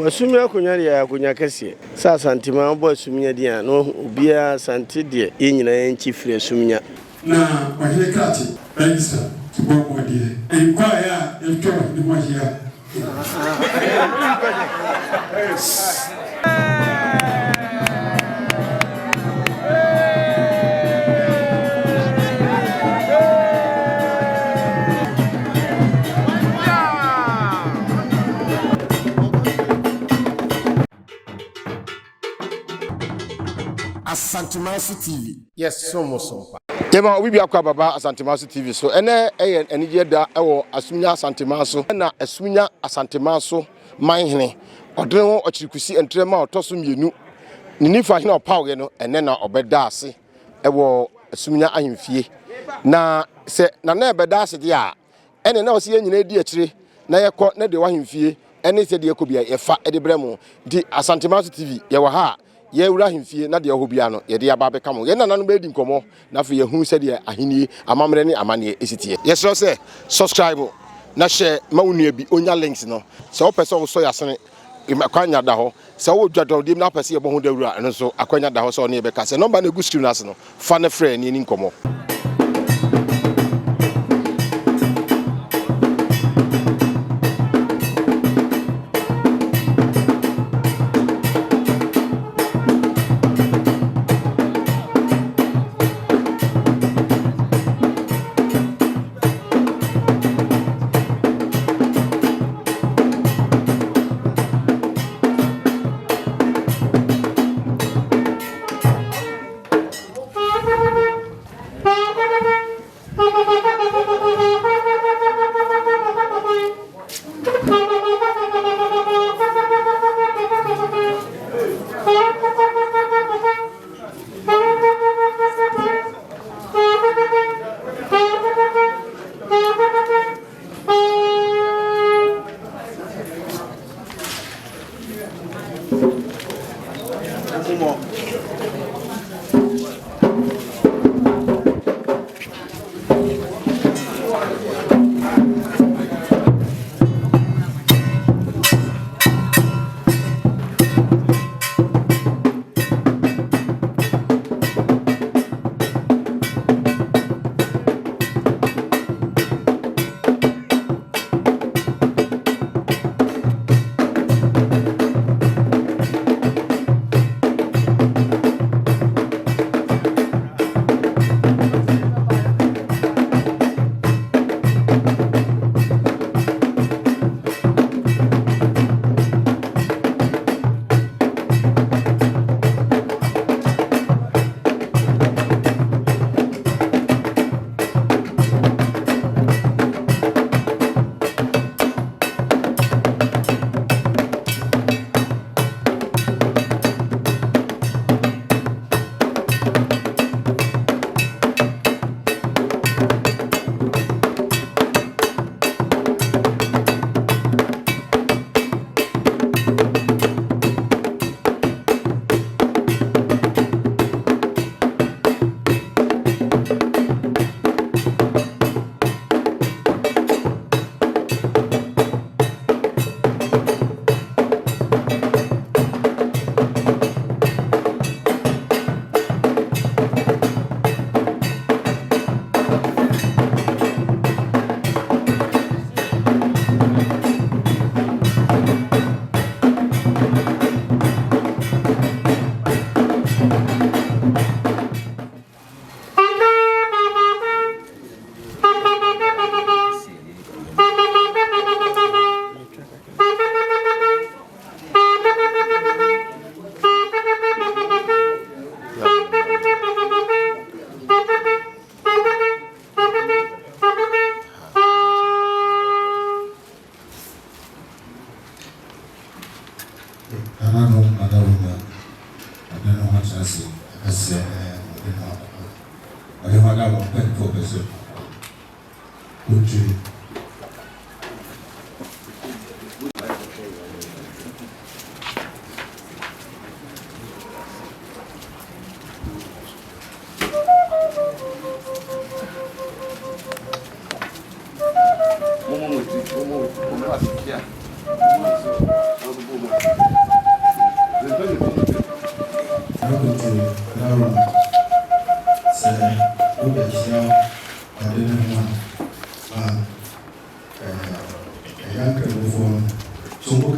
Essumegya konya ya konya kese. Sa santima bo Essumegya dia no obia sante de yenyina yenchi firi Essumegya. Na Manhene krati register to go on there. Inquire if you the one here. Asantimasu TV. Yes, so much. Tema we be akwa baba Asantimasu TV so ene enije da ewo Essumegya Asantimasu na Essumegya Asantimasu Manhene Odineho Okyere Kusi entrema otoso mienu ni Nifahene opawe no ene na obeda ase ewo Essumegya ahemfie na se na ebeda ase de a ene na ose nyina edi akire na yekọ na de wahemfie ene se de ekobia yefa ede bremu di Asantimasu TV ye wa ha ye wura himfie na de hobia no ye de aba beka mo ye nananu be di nkomo na fe ye hu se de ahini amamre ne amane esitie ye so se subscribe na share ma wonu bi onya links no se wo pese wo so yasene akwanya da ho se wo dwado dim na pese ye bo hu da wura no so akwanya da ho so ne be ka se number na gu screen as no fa ne frɛ ni nkomo.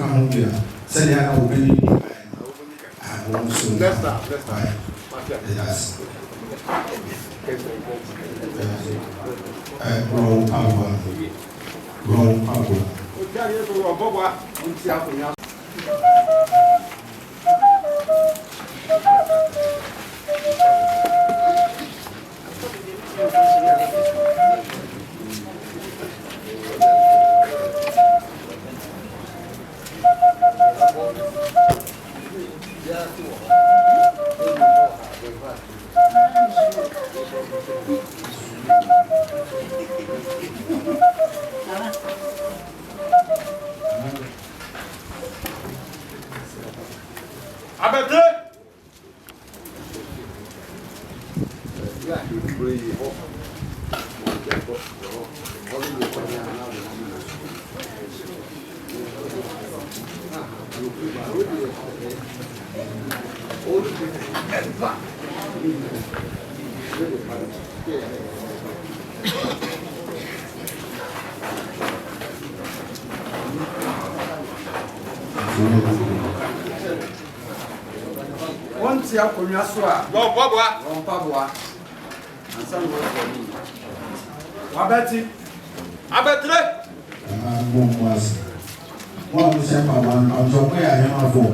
home here. Send the other opening. I want to. Let's start. Yes. Wrong power. Once you have come here, sir. Go, Pabua. And some work for me. Abeti. What was that? I'm so where I am for.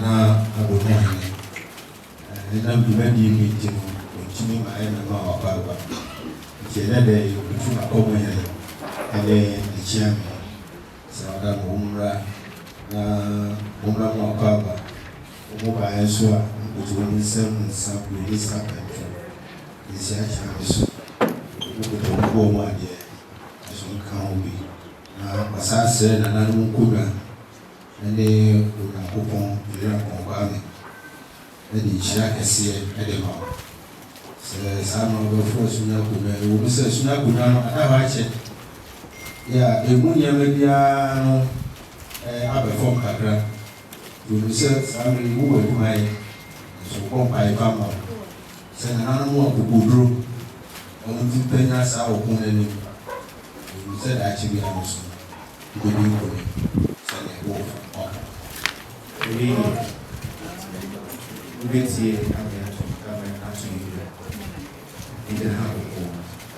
Na Odineho. And I'm demanding meeting continuing my end of our Baba. Today, you are over here, and then the chairman. So I'm Umra, Baba, Uba Eswa, which will be 7 some release happened. This actually is go one year, as we can't be. As I said, another one and they would have opened the Ramon. And the Chakasi at the mouth. Says, I'm not the first Sunakuna, who says Sunakuna, I have it. Yeah, a Munia Media have a form Kakra. You says, I'm removing my so called by Pama. Send an animal to Budru. Only to pay us our own. You said actually, I was good. Send a wolf. We get here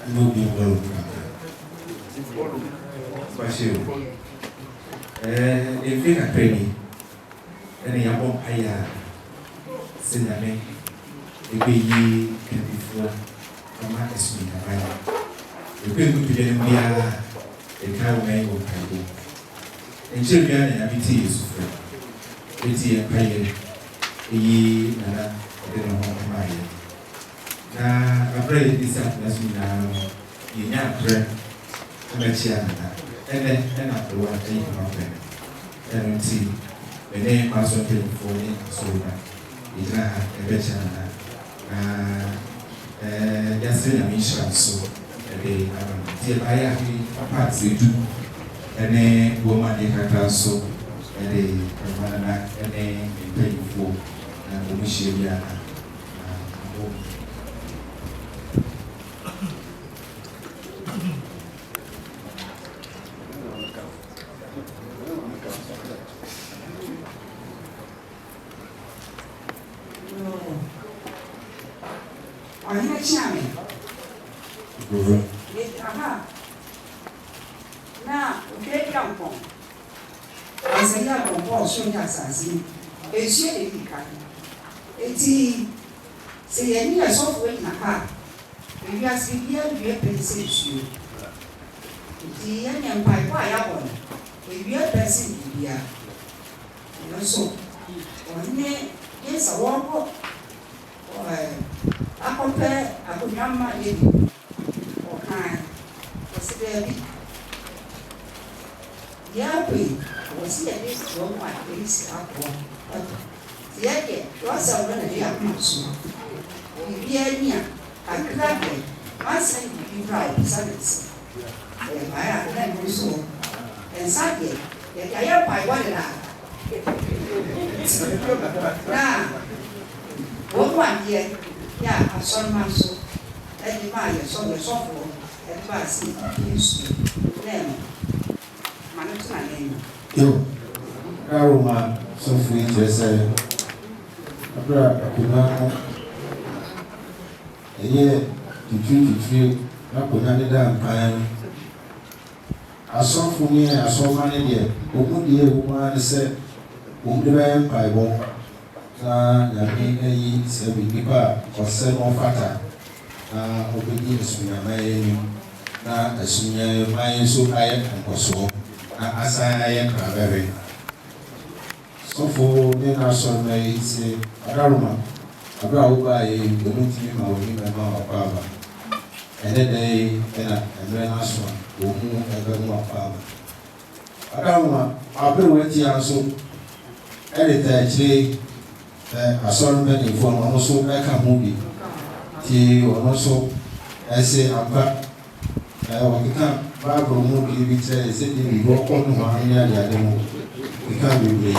and no be well. you. If you are training, and you are more higher, Siname, the baby can be full from my Essumegya. The people to the Mia, the cow may go. And children and habiti is free. Pretty and pay ye, and I don't know my. Now, I pray this as we now, you now pray. And then after what I think about them, and see the name also came for me, so it's not a better. Just in a mission, so they buy a part they do, and then woman they can also, and they pay for and we share. Now, okay, come on. As a young boy, showing us as a shady kind. It's say, any software in a car. If you are speaking, you are pensing you. The young empire, why I want. If you are pensing, you are. And also, yes, I walk. I compare a good young man or kind. Was there? Yeah, was here this one, my face up one. The idea was already a cruise. We hear near, I gladly, my son would be proud, sons. I have never so. And Sunday, I am by one and one year, yeah, I saw my soul. And the man saw the software, and passing used to them. Yo, Aroma, so free to say, a year to treat, not put any damn time. I saw for me, I saw money here, open the woman said, won't the man by walk. Yami said, we keep up or sell more fatter. Obedience to my now, as soon as my so high and so. As I am very so for then I saw my say, Aroma, I brought by a community of power. And then then I saw who ever more power. Aroma, I'll be with you also. Editor, I saw many from also like a movie. Tea or also, I say, I'm back. I will become. Bible movie which says we walk on one year the other one. We can't be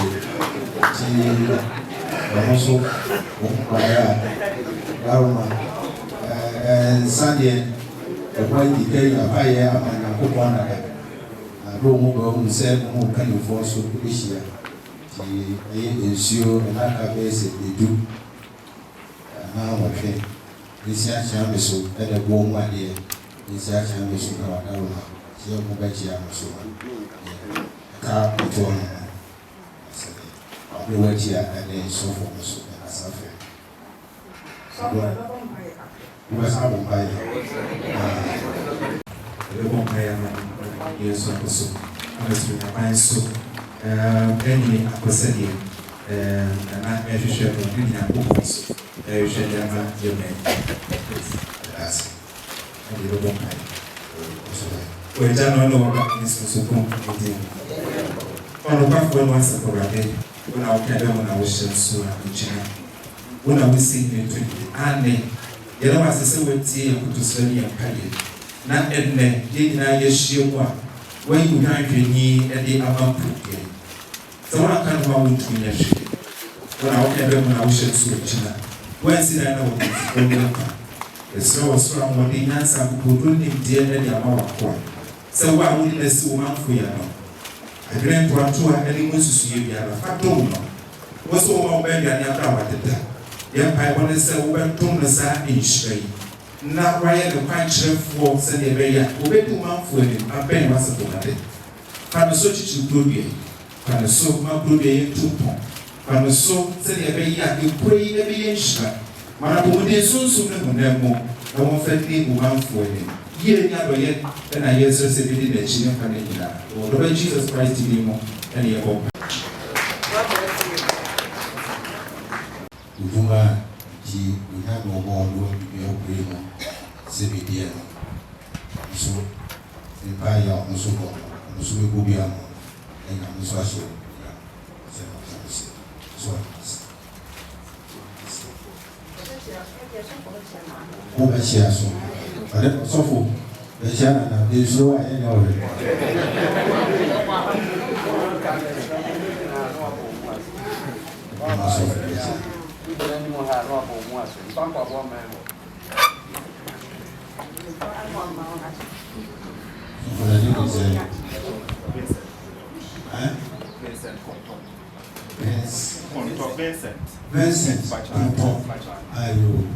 also and Sunday when the day of fire and put one I don't go and say who can you force to this year. The ensure and I have they do. Now I think this year shall so at a warm idea. This year shall be so your mobile so car to I'll be waiting and then so forth so as a friend. You must have a buyer. The one buyer, yes, so I was with a fine soup. Any apostle, and I measure share of reading a book. You should have your name. That's the little buyer. We don't know about this for so long. On the back when once a day, when our cadre when I was so when I was seeing you to and you know, as I say, we're seeing to study and pay. Not Edna, did I just show one when you can't be at the amount of so I can't want to be a ship. When our cadre when I was so when did I know the slow strong one in answer who couldn't deal any amount of corn. So why wouldn't I see one for you? I didn't want to have any more to see you. I don't know. What's all my baby and your brother? Young I want to say, when Thomas are in Shay. Not right the quite chef walks and the way, who bet to one for him, a pen was a Para so chichi produce. Para so ma produce tupon. Para so se de be ya de koi de be yenshira. Mara bo de so so ne monemo. Na won fe ni wo manfo ni. Ye nya do ye na yeso se bi de chi ne fa ne nyina. O do Jesus Christ ni mo na ye bo. Uvuma ki unya no bo do bi o pre mo. Se bi de no. So e pa ya no so bo. No so be go bi amo. E na no so aso. Who is here? So, I don't so for the China is so I know it. Vincent, I will.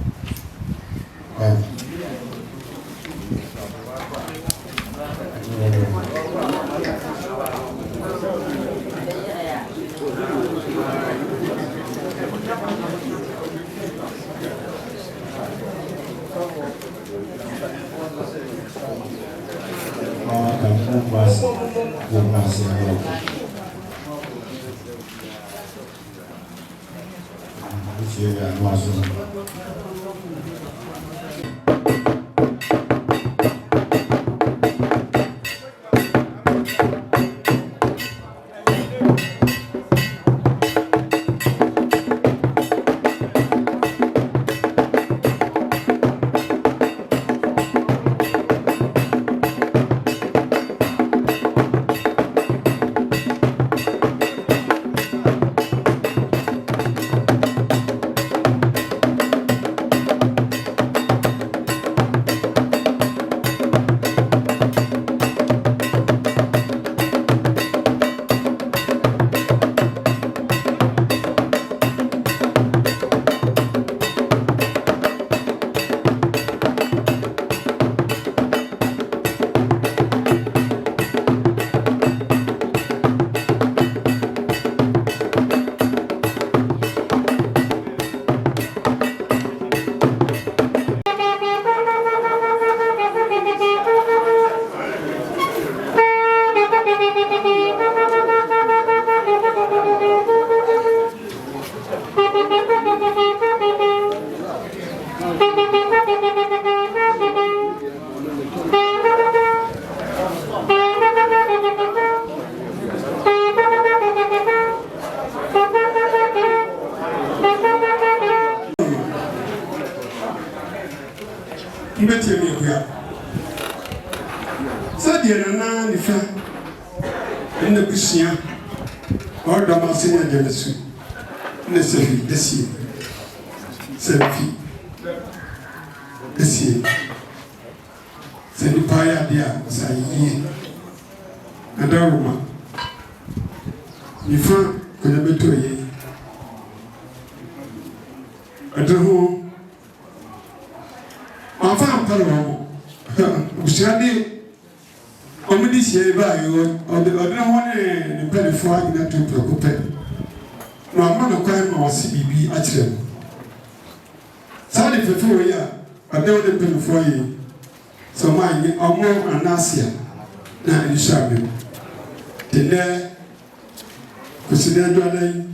Kusi na dwale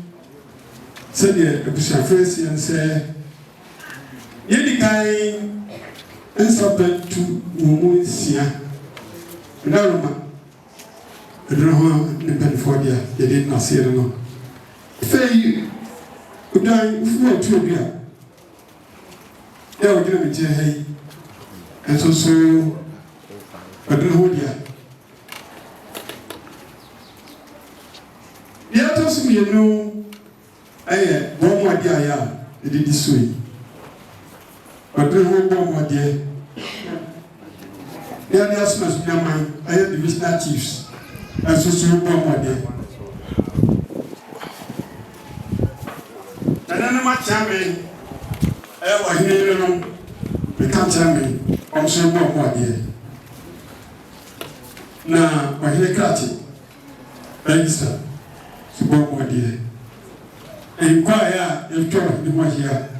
se de ebushafresi ense yedi kai ensabetu umu sia ndaruma Odineho ne penfodia yedi nasere no fei udan ufu otu obia ya ogina me je hai enso so Odineho dia Mienu aye bomo dia ya edidi sui Odineho bomo dia ya ni asmas nyama aye divisional chiefs asusu bomo dia nana ma chame aye wa hinere no me kan chame omso bomo dia na wa hine krati register to go more dear. Inquire if you're the one here.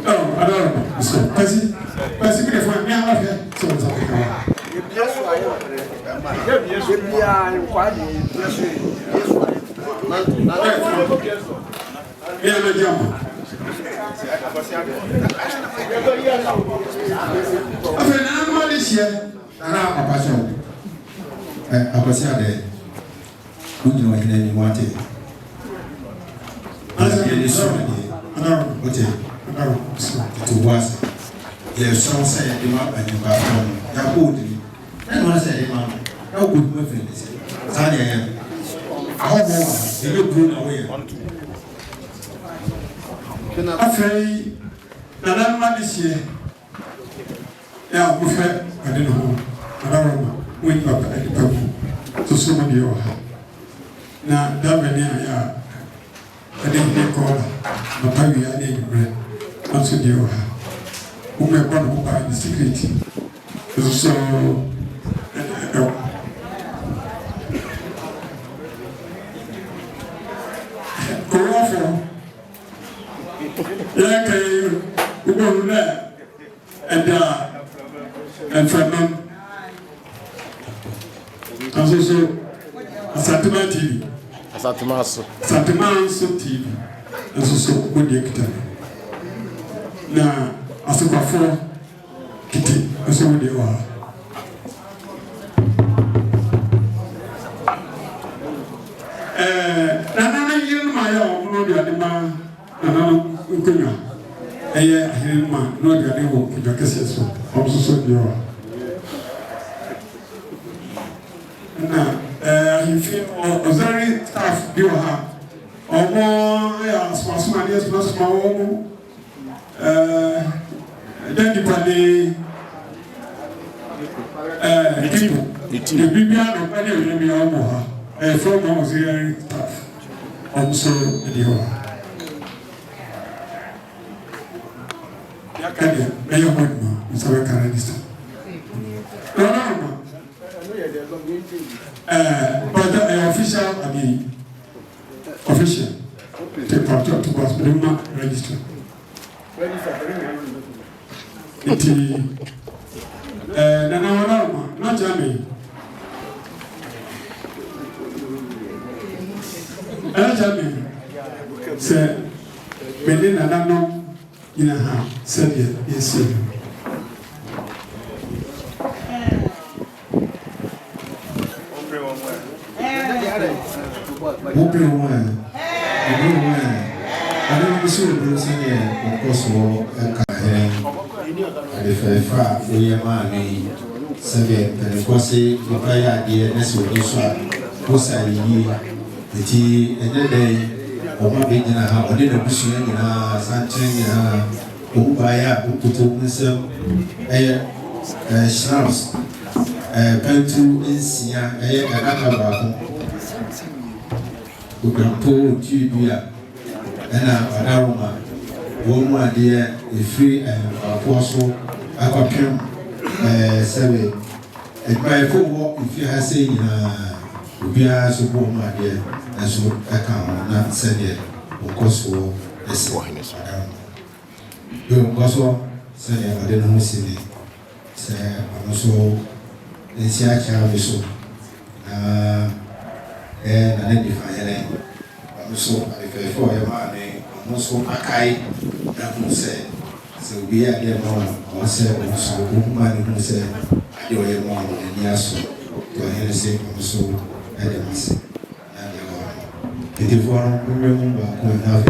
Oh, I don't know. So, Percy, we have me out here. So, what's up? To was yes, some say the map and the bathroom. That would be. And one said, Mama, how good my friend is. Tanya, how more they look good away. Afraid that I'm not this year. Now, we have, I don't know, I don't know, when up at the pub to somebody or her. Now, that when I didn't call her, but maybe I didn't bread. Also, the other. Who may want to buy the secret. So, go off. Yeah, we go there. And for them, as also a Santima TV. A Santimaso TV. As also good year. Na asukafo kiti oso de wa nana yin ma ya o de ade ma nana nkunya eye ahirin ma no de ade wo kijo kese so o so de wa na ahifin o zari staff bi wa ha omo ya asma de asma wo then the party the Bibian of any of them from auxiliary staff also the Yakadi, Mayor Woodman, Mr. Caranista. No, but the official, official, take part to pass, register. Iti nana wana na jami se mede nana no ina ha se de yesi I see the person here, of course, the far for your money. Seven, and of course, the fire idea, that's what you saw. Kusi, the tea, and the day, or my big dinner, or dinner pushing in a Sanchin, who buy up, who put up himself, a schnapps, a pentu in Sia, a Nakaba, who can pull to and Aroma, woman dear, a free and apostle, a copy, seven. And by full walk, if you have seen, we are so warm, my dear, and so I can not send it, of course, for the sweetness. You also say, I didn't see it. Say, I'm also the Siaka so. And identify so if for your money, also Akai, that will say, so we are there or say, also, woman who said, you are more than Yasu, to a heresy, also, Adams. And the one, remember, when have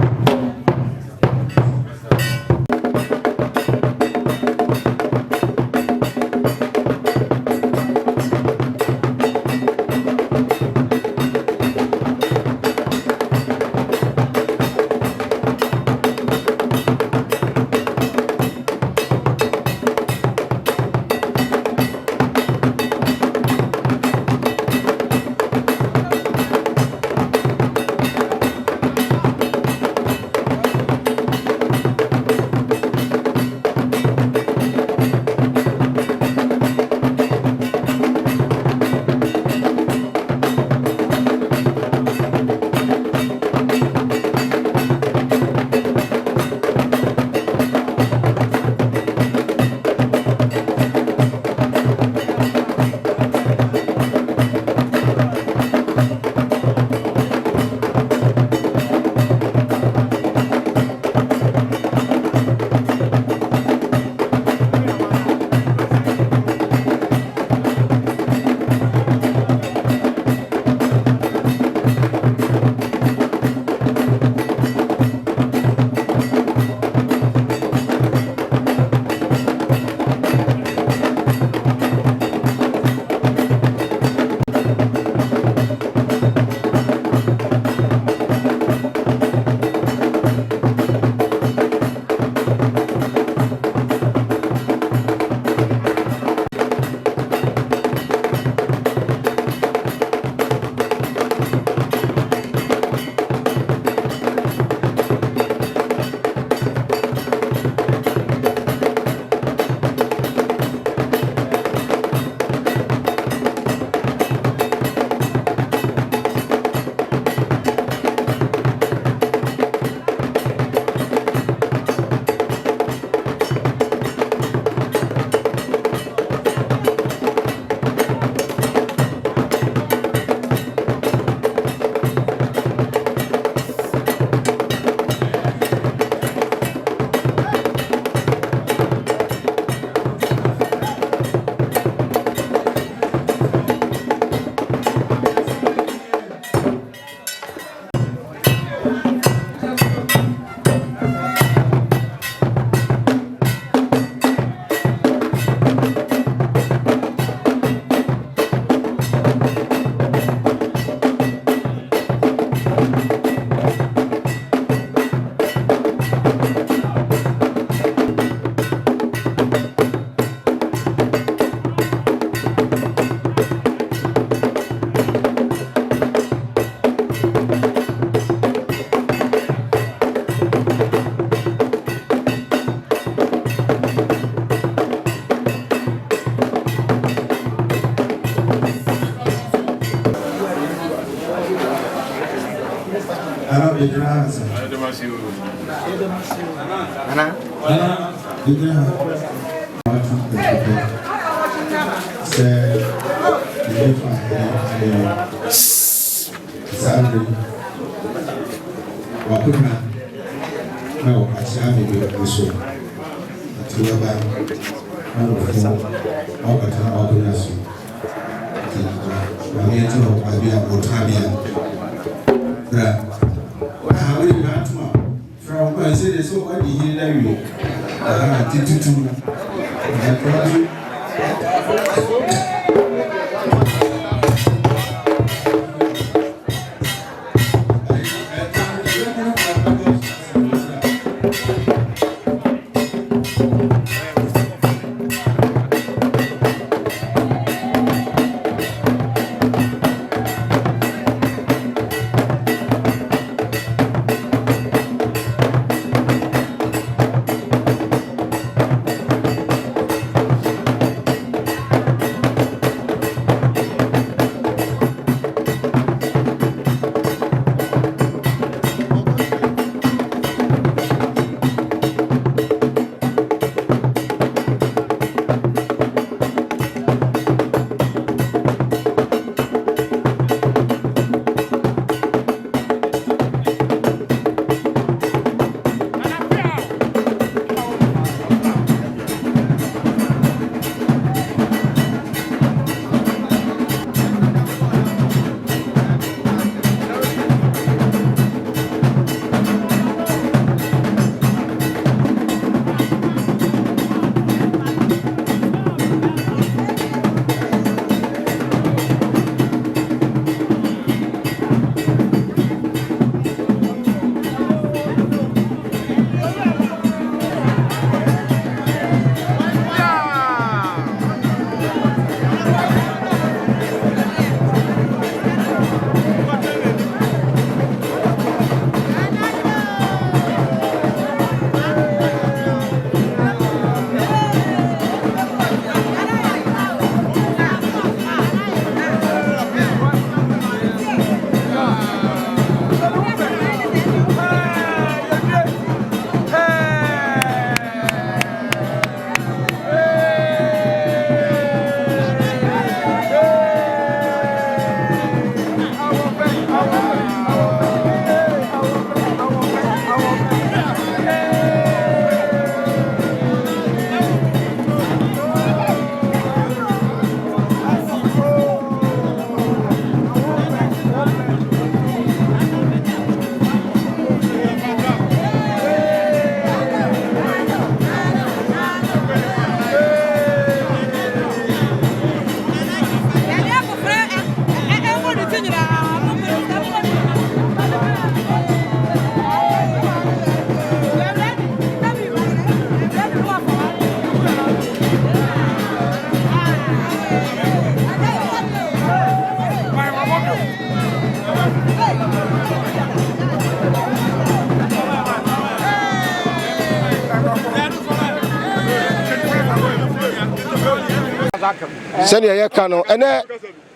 Send your cano, and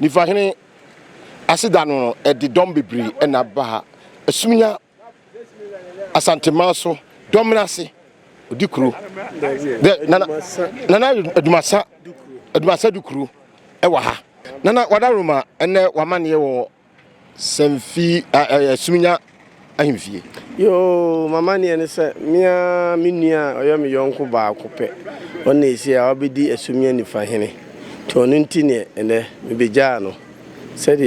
Nifahene Asidano at the Dombibri and Abaha, Essumegya Asantemaso, Dominasi, Dukru, Nana Edmasa Dukru, Ewaha, Nana Wadaruma, and Wamani or Semfi Essumegya Ahimfi. Yo, Mamani and Mia Minia, or Yami Yonko Ba Coupe, on this year I'll be the Essumegya Nifahene. Tonintine ene mebejano said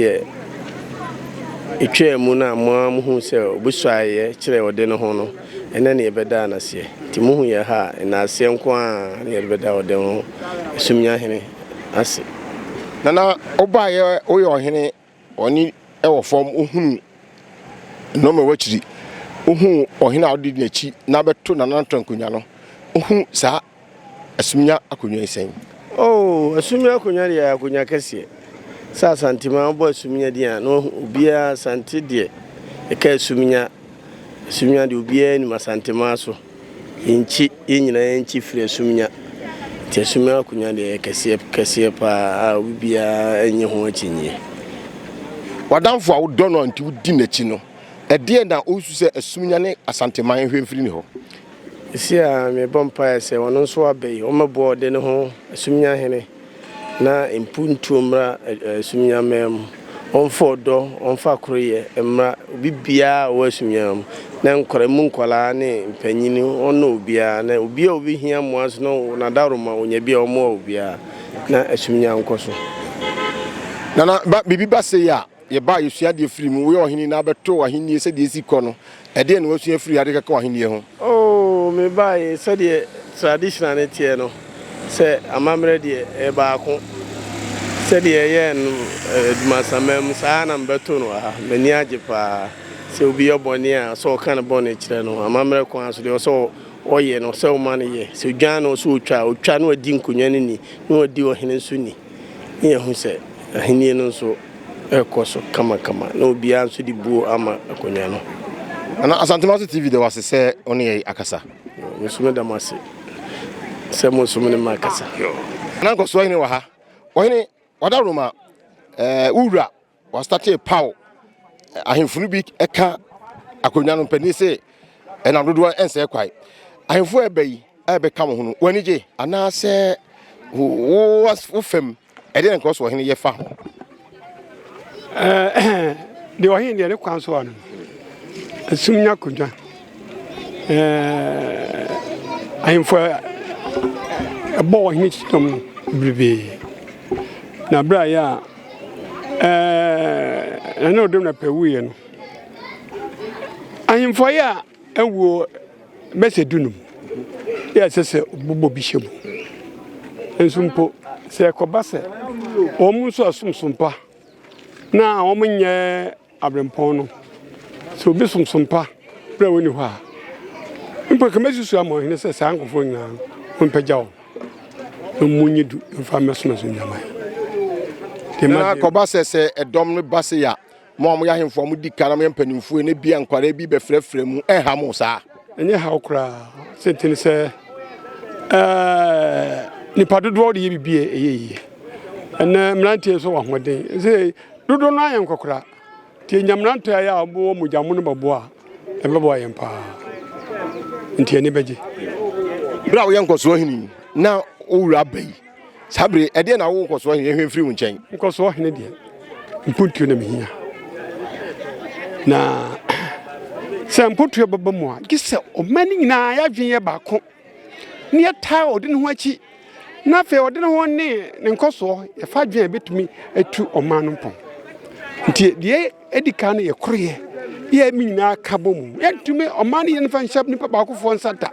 etwe mu na mo hu se obuswaye kire Odineho no ene ne ebeda na se ti mu hu ye ha na ase nko a ne ebeda Odineho Essumegya hene ase nana obaye oye ohene oni ewo form ohunu no me wachiri ohu ohene odi nachi na beto nana tonkunya no ohu sa Essumegya akonwa isen. Oh, Essumegya akonwa ya akonwa kese. Sa santima bo Essumegya dia no obia santi de e ka Essumegya de obia ni masantima so. Inchi nyina enchi fire Essumegya. Ti Essumegya akonwa de kese pa obia enye ho achinye. Wadamfo a wodo no anti wudi nachi no. ɛdeɛ na osu sɛ Essumegya ne asanteman hwemfiri ne ho isi a me bompa sɛ wono nso abai omabo de ne ho Essumegya hene na impuntu mra Essumegya mem onfo do onfa kroye emra bibia wo Essumegya na nkora mu nkola ne mpanyini ono obia na obia obi hia moas no na daroma onya bia omo obia na Essumegya nkoso na bibi ba se ya ye ba yesua de firi mu we ohini na beto ohini se de esi kɔ no ɛde na wasua firi ade kaka ohini ho oh me ba ye se de traditional ne tie no se amamre de e ba ko se de ye no dumasamam sa na mbeto no ha mani age pa se obi oboni a so kan boni kire no amamre ko aso de so oye no se o man ye se dwan no so otwa no adi nkonwa ni no adi ohene nso ni ye hu se ahini no so ekoso kama na obi anso di buo ama akonya no ana Asantemaso TV de wase se oni ye akasa musume da mase se musume ne makasa na nkoso ohene wa ha ohene wada roma ura wa start pow ahemfunu bi eka akonya no pani se na dodo ense kwai ahemfu ebayi ebe ka mo hunu wani je ana se wo fem ede nkoso ohene ye fa ho de ohene de ne kwanso anu Essumegya kunja ahemfu ebo ohene chitom bribe na bra ya na odom na pewuye no ahemfu ya ewo bese dunum ya sese bobo bishemu ensumpo se kobase omunso asumsumpa na omunye abrempon no so bi sumsumpa bra woni ho a mpo kemesusu amohene se sankofo nyina mpagyawo munyidu mfa mesona so nyama na kobase se edom no base ya mo ya hemfo mo dikara mo mpanimfu ne bia nkwara bi befrefre mu ha mo sa enye ha okra sentini se nipa dodo de bibie eyeye ena mlantie so wa hoden se dodo no ayen kokra tie nyamranto ya abo mo jamu no babo a ebebo ayen pa ntie ne beje bra wo yenkoso hini na owura bai sabre ede na wo nkoso hini ehwefiri wo nchen nkoso hini de mpuntuo na mehia na se mpuntuo baba mu a gise o mani nyina ya dwen ye baako ne ya taa odi ne ho achi na fe odi ne ho ne nkoso ya fa dwen betumi atu oman no pon ntie de edika no ye kroye ye minyina kabo mu yentumi oman ye nfa nhyap ni baako fo nsata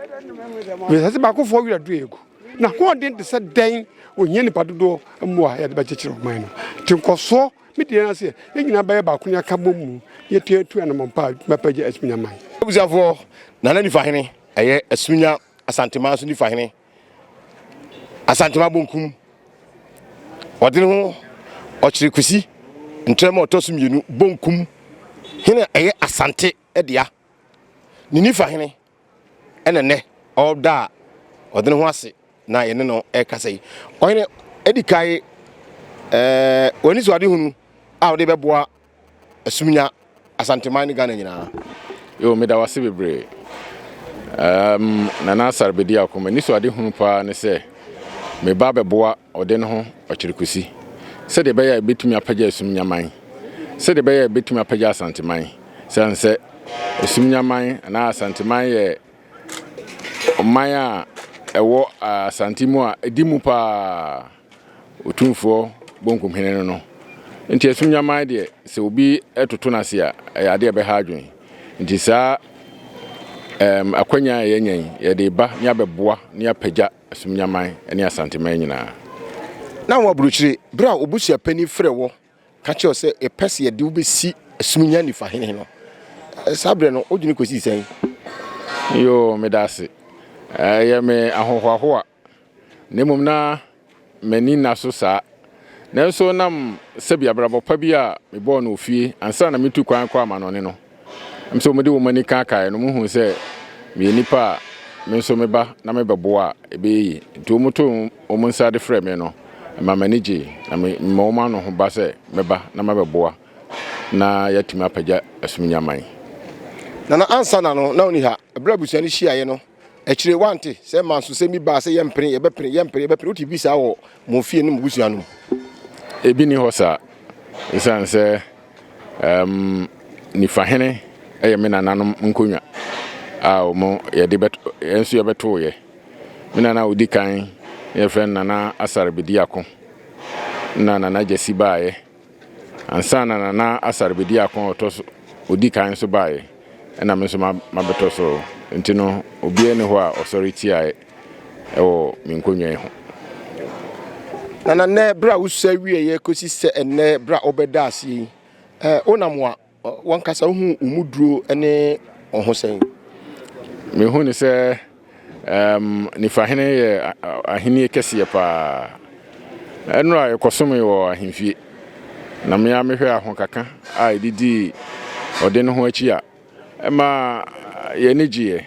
we sase baako fo wira do egu na ho den de se den onye ni padodo mu a ya de ba chechiro oman no tinkoso mi de na se ye nyina ba ye baako nya kabo mu ye tuatu na mompa mapaje Essumegya man obuzafo nana Nifahene eye Essumegya Asantemaso Nifahene Asantema bonkum odene ho Okyere Kusi ntrema otosum yenu bonkum hene eye asante edia ni Nifahene enene oda odene ho ase na yene no ekasai ohene edikai oni so ade hunu a ode beboa Essumegya Asantema ni Ghana nyina yo me da wase bebre na nasar bedi akoma ni so ade hunu pa ne se me ba beboa ode ne ho Okyere Kusi se de beya betumi apagya Essumegya man se de beya betumi apagya Asanteman se Essumegya man na Asanteman ye man a ewo Asantemu a edimu pa otumfo bonkum hene no nti Essumegya man de se obi etoto na se a ya de be ha adwen nti sa akwanya ye nyan ye de ba nya beboa nya apagya Essumegya man ene Asanteman nyina na wo buruchire bra obusia pani frɛ wo ka che o se e pese ye de wo besi Essumegya Nifahene no sabre no odwini kosi sen yo medase ye me ahohoahoa nemum na mani na so sa nanso nam sebia brabo pa bi a me bo no ofie ansa na metu kwan kwa amanone no mso mede wo mani kaka no muhu se me nipa me so meba na mebeboa ebeyi nti omuto omunsa de frɛ me no ma manage na me ma no ho ba se meba na mabeboa na yatimi apagya Essumegya man na ansa na no na oni ha bra busuani hia no akire wante se manso se mi ba se yempere yebepere uti bisa wo mo fie no busuanu ebi ni hosa isanse Nifahene me nananom nkonwa a mo ye de beto enso ye beto ye me nana odi kan ye friend nana asarbedi akon nana jesi baaye ansa nana asarbedi akon otoso odi kan so baaye na me so mabeto so ntino obi ene ho a authority ae ewo minkonwa ho nana ne bra usa wie ye kosi se ene bra obeda ase onamwa wankasa hu umuduro ene ohosen me hu ni se Nifahene ye ahini kese pa eno a ekosome wo ahimfie na me ya mehwe ahokaka a edidi Odineho achi a ema ye nigie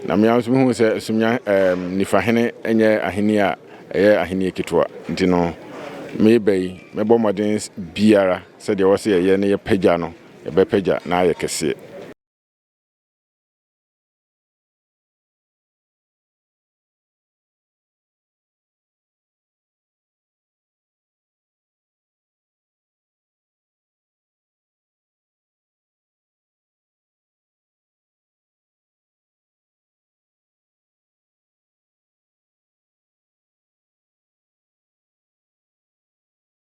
na me ya so hu se sumnya Nifahene enye ahini a eye ahini kitwa ntino me bebo modern biara se de wo se ye ne ye pagya no ye be pagya na ye kese